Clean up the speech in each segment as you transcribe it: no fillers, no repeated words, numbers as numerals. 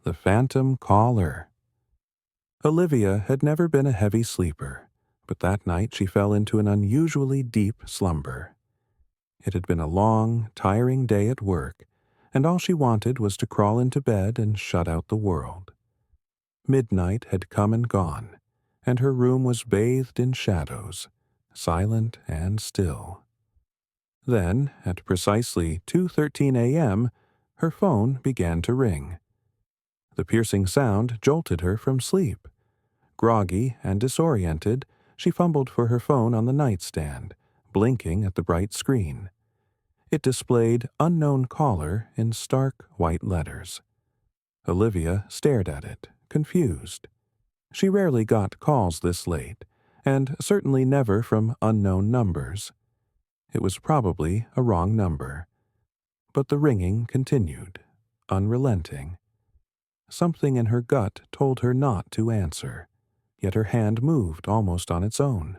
The Phantom Caller. Olivia had never been a heavy sleeper, but that night she fell into an unusually deep slumber. It had been a long, tiring day at work, and all she wanted was to crawl into bed and shut out the world. Midnight had come and gone, and her room was bathed in shadows, silent and still. Then, at precisely 2:13 a.m., her phone began to ring. The piercing sound jolted her from sleep. Groggy and disoriented, she fumbled for her phone on the nightstand, blinking at the bright screen. It displayed "Unknown Caller" in stark white letters. Olivia stared at it, confused. She rarely got calls this late, and certainly never from unknown numbers. It was probably a wrong number. But the ringing continued, unrelenting. Something in her gut told her not to answer, yet her hand moved almost on its own.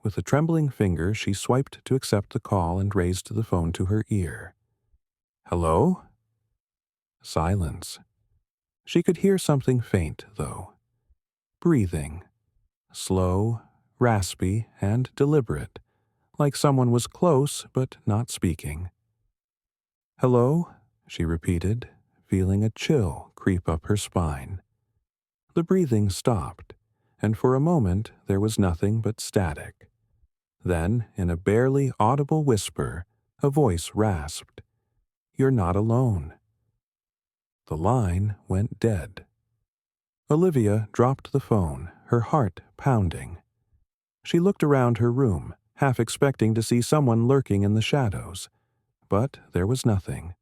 With a trembling finger, she swiped to accept the call and raised the phone to her ear. "Hello?" Silence. She could hear something faint, though. Breathing. Slow, raspy, and deliberate, like someone was close but not speaking. "Hello?" she repeated, feeling a chill creep up her spine. The breathing stopped, and for a moment there was nothing but static. Then, in a barely audible whisper, a voice rasped, "You're not alone." The line went dead. Olivia dropped the phone, her heart pounding. She looked around her room, half expecting to see someone lurking in the shadows, but there was nothing.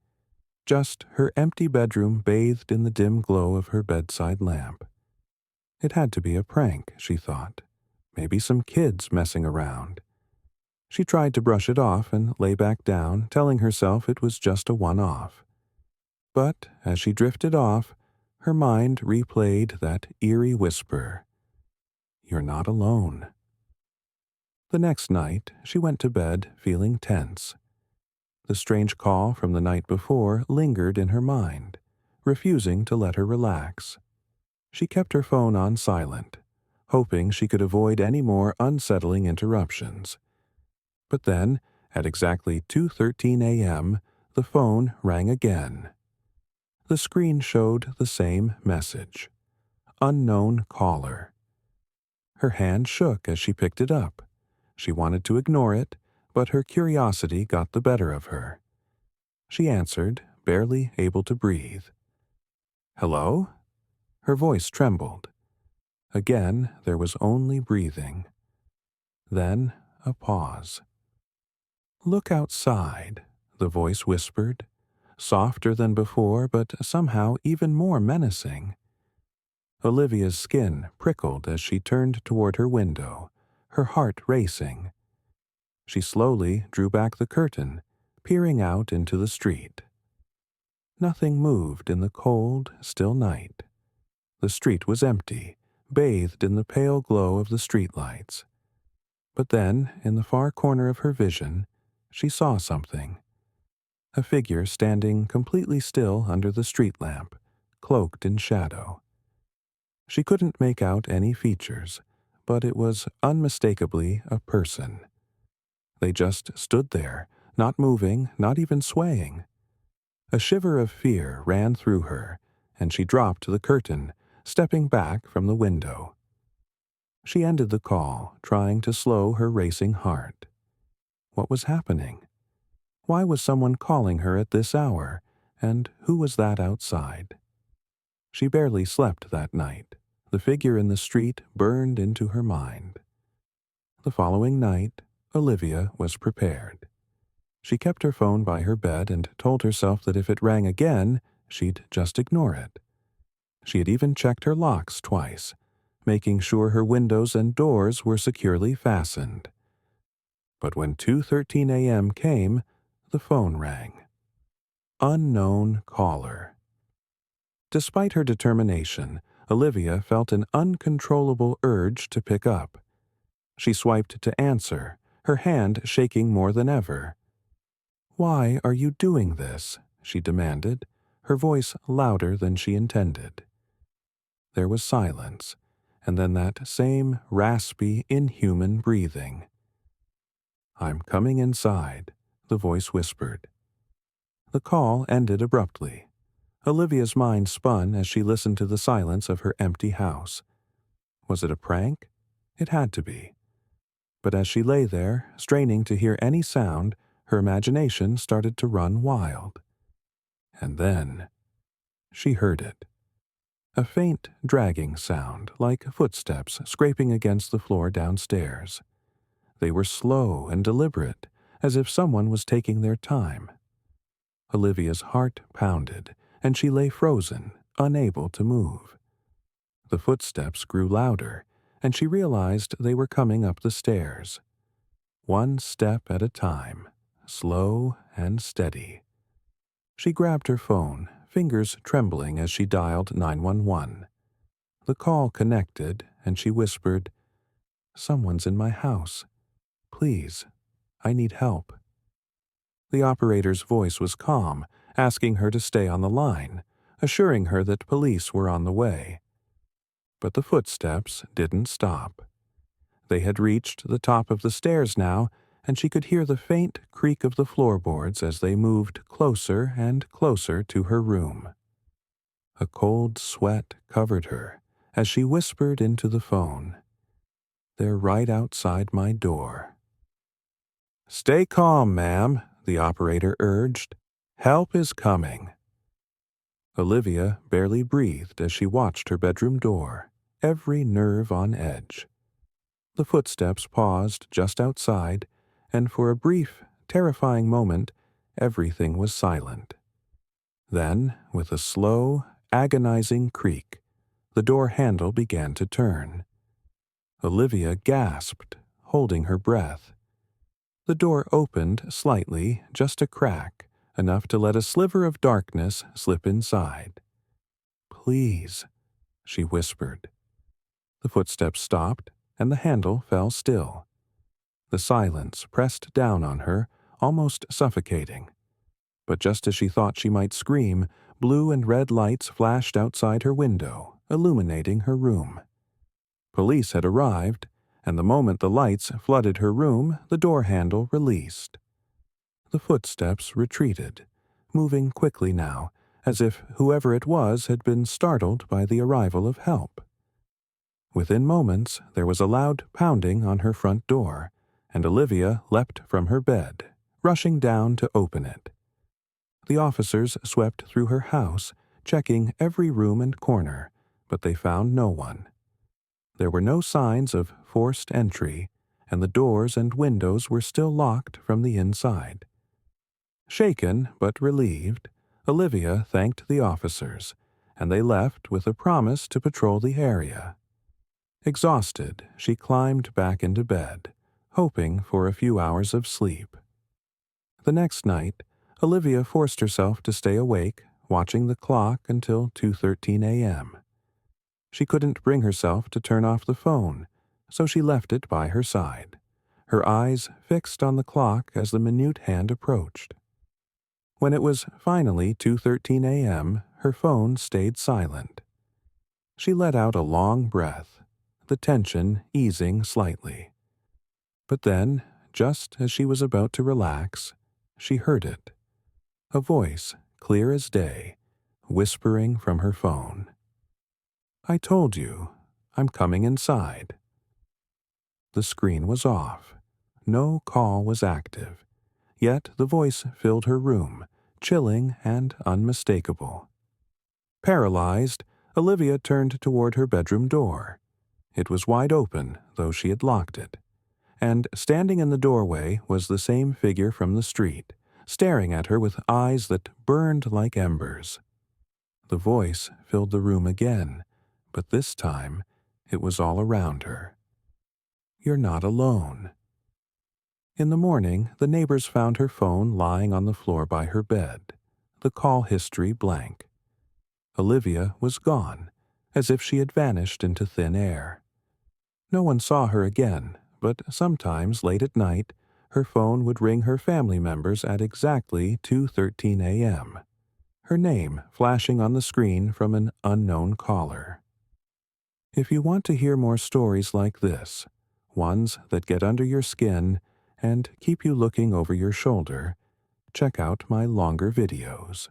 Just her empty bedroom bathed in the dim glow of her bedside lamp. It had to be a prank, she thought. Maybe some kids messing around. She tried to brush it off and lay back down, telling herself it was just a one-off. But as she drifted off, her mind replayed that eerie whisper, "You're not alone." The next night, she went to bed feeling tense. The strange call from the night before lingered in her mind, refusing to let her relax. She kept her phone on silent, hoping she could avoid any more unsettling interruptions. But then, at exactly 2:13 a.m., the phone rang again. The screen showed the same message, "Unknown Caller." Her hand shook as she picked it up. She wanted to ignore it, but her curiosity got the better of her. She answered, barely able to breathe. "Hello?" Her voice trembled. Again, there was only breathing. Then a pause. "Look outside," the voice whispered, softer than before, but somehow even more menacing. Olivia's skin prickled as she turned toward her window, her heart racing. She slowly drew back the curtain, peering out into the street. Nothing moved in the cold, still night. The street was empty, bathed in the pale glow of the streetlights. But then, in the far corner of her vision, she saw something. A figure standing completely still under the street lamp, cloaked in shadow. She couldn't make out any features, but it was unmistakably a person. They just stood there, not moving, not even swaying. A shiver of fear ran through her, and she dropped the curtain, stepping back from the window. She ended the call, trying to slow her racing heart. What was happening? Why was someone calling her at this hour, and who was that outside? She barely slept that night. The figure in the street burned into her mind. The following night, Olivia was prepared. She kept her phone by her bed and told herself that if it rang again, she'd just ignore it. She had even checked her locks twice, making sure her windows and doors were securely fastened. But when 2:13 a.m. came, the phone rang. Unknown Caller. Despite her determination, Olivia felt an uncontrollable urge to pick up. She swiped to answer, her hand shaking more than ever. "Why are you doing this?" she demanded, her voice louder than she intended. There was silence, and then that same raspy, inhuman breathing. "I'm coming inside," the voice whispered. The call ended abruptly. Olivia's mind spun as she listened to the silence of her empty house. Was it a prank? It had to be. But as she lay there, straining to hear any sound, her imagination started to run wild. And then she heard it. A faint dragging sound, like footsteps scraping against the floor downstairs. They were slow and deliberate, as if someone was taking their time. Olivia's heart pounded, and she lay frozen, unable to move. The footsteps grew louder, and she realized they were coming up the stairs. One step at a time, slow and steady. She grabbed her phone, fingers trembling as she dialed 911. The call connected, and she whispered, "Someone's in my house. Please, I need help." The operator's voice was calm, asking her to stay on the line, assuring her that police were on the way. But the footsteps didn't stop. They had reached the top of the stairs now, and she could hear the faint creak of the floorboards as they moved closer and closer to her room. A cold sweat covered her as she whispered into the phone, "They're right outside my door." "Stay calm, ma'am," the operator urged. "Help is coming." Olivia barely breathed as she watched her bedroom door, every nerve on edge. The footsteps paused just outside, and for a brief, terrifying moment, everything was silent. Then, with a slow, agonizing creak, the door handle began to turn. Olivia gasped, holding her breath. The door opened slightly, just a crack, enough to let a sliver of darkness slip inside. "Please," she whispered. The footsteps stopped, and the handle fell still. The silence pressed down on her, almost suffocating. But just as she thought she might scream, blue and red lights flashed outside her window, illuminating her room. Police had arrived, and the moment the lights flooded her room, the door handle released. The footsteps retreated, moving quickly now, as if whoever it was had been startled by the arrival of help. Within moments, there was a loud pounding on her front door, and Olivia leapt from her bed, rushing down to open it. The officers swept through her house, checking every room and corner, but they found no one. There were no signs of forced entry, and the doors and windows were still locked from the inside. Shaken but relieved, Olivia thanked the officers, and they left with a promise to patrol the area. Exhausted, she climbed back into bed, hoping for a few hours of sleep. The next night, Olivia forced herself to stay awake, watching the clock until 2:13 a.m. She couldn't bring herself to turn off the phone, so she left it by her side, her eyes fixed on the clock as the minute hand approached. When it was finally 2:13 a.m., her phone stayed silent. She let out a long breath, the tension easing slightly. But then, just as she was about to relax, she heard it. A voice, clear as day, whispering from her phone. "I told you, I'm coming inside." The screen was off. No call was active. Yet the voice filled her room, chilling and unmistakable. Paralyzed, Olivia turned toward her bedroom door. It was wide open, though she had locked it. And standing in the doorway was the same figure from the street, staring at her with eyes that burned like embers. The voice filled the room again, but this time it was all around her. "You're not alone." In the morning, the neighbors found her phone lying on the floor by her bed, the call history blank. Olivia was gone, as if she had vanished into thin air. No one saw her again, but sometimes late at night, her phone would ring her family members at exactly 2:13 a.m. her name flashing on the screen from an unknown caller. If you want to hear more stories like this, ones that get under your skin and keep you looking over your shoulder, check out my longer videos.